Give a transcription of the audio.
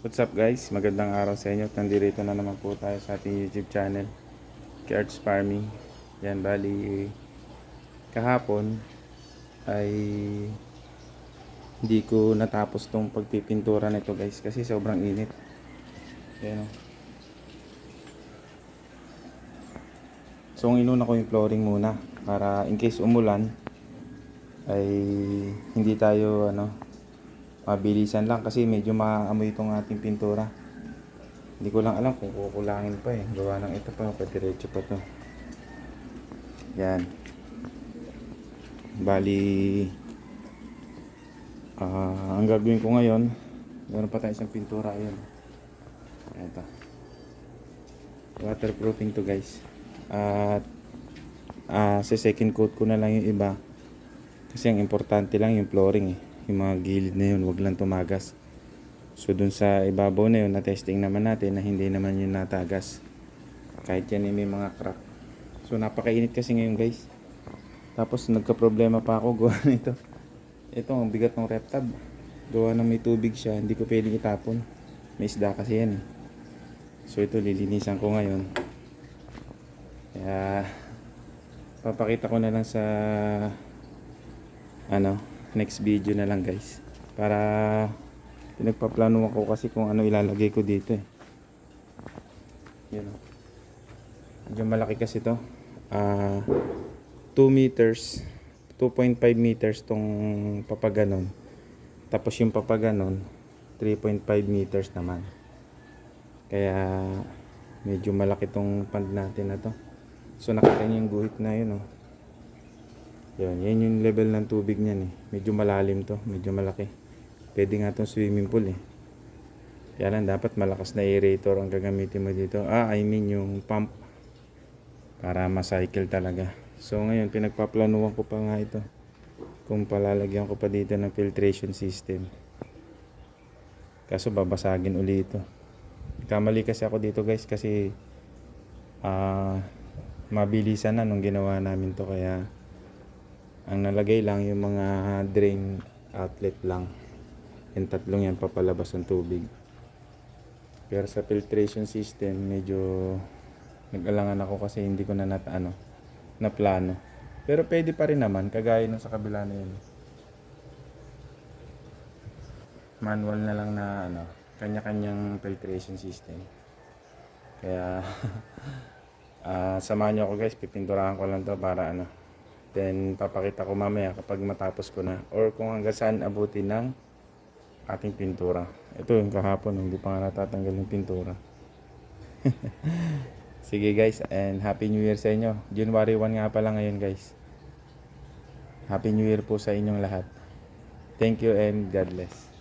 What's up guys? Magandang araw sa inyo. Nandito na naman po tayo sa ating YouTube channel, Arts Farming. Yan, bali kahapon ay hindi ko natapos tong pagpipintura nito guys kasi sobrang init. Yan o. So ang inuna ko yung flooring muna para in case umulan ay hindi tayo mabilisan lang kasi medyo maamoy itong ating pintura. Hindi ko lang alam kung kukulangin pa gawa ng ito pa, padiretso pa to. Yan. Bali ang gagawin ko ngayon, meron pa tayo isang pintura. Ayan. Ito. Waterproofing to guys. At sa second coat ko na lang yung iba. Kasi ang importante lang yung flooring yung mga gilid na yun, wag lang tumagas. So dun sa ibabaw na yun, na-testing naman natin na hindi naman yun natagas. Kahit yan may mga crack. So napakainit kasi ngayon guys. Tapos nagka-problema pa ako gawa nito. Ito ang bigat ng rep tab. Gawa ng may tubig siya, hindi ko pwedeng itapon. May isda kasi yan So ito lilinisan ko ngayon. Kaya papakita ko na lang sa next video na lang guys. Para pinagpaplano ako kasi kung ano ilalagay ko dito Yan medyo malaki kasi to 2 meters 2.5 meters tong papaganon, tapos yung papaganon 3.5 meters naman, kaya medyo malaki tong pond natin na to. So nakita niyo yung guhit na yun yan yung level ng tubig niyan medyo malalim to, medyo malaki. Pwede nga itong swimming pool Kaya lang dapat malakas na aerator ang gagamitin mo dito. I mean yung pump. Para ma-cycle talaga. So ngayon pinagpaplanuhan ko pa nga ito. Kung palalagyan ko pa dito ng filtration system. Kaso babasagin uli ito. Kamali kasi ako dito guys kasi mabilisan na nung ginawa namin to. Kaya ang nalagay lang yung mga drain outlet lang. Yung tatlong yan papalabas ng tubig. Pero sa filtration system medyo nag-alangan ako kasi hindi ko na na plano. Pero pwede pa rin naman kagaya nung sa kabila na yun. Manual na lang na kanya-kanyang filtration system. Kaya samahan niyo ako guys, pipinturahan ko lang to para then papakita ko mamaya kapag matapos ko na or kung hanggang saan abutin ng ating pintura. Ito yung kahapon, hindi pa nga natatanggal yung pintura. Sige guys, and Happy New Year sa inyo. January 1 nga pala ngayon guys. Happy New Year po sa inyong lahat. Thank you and God bless.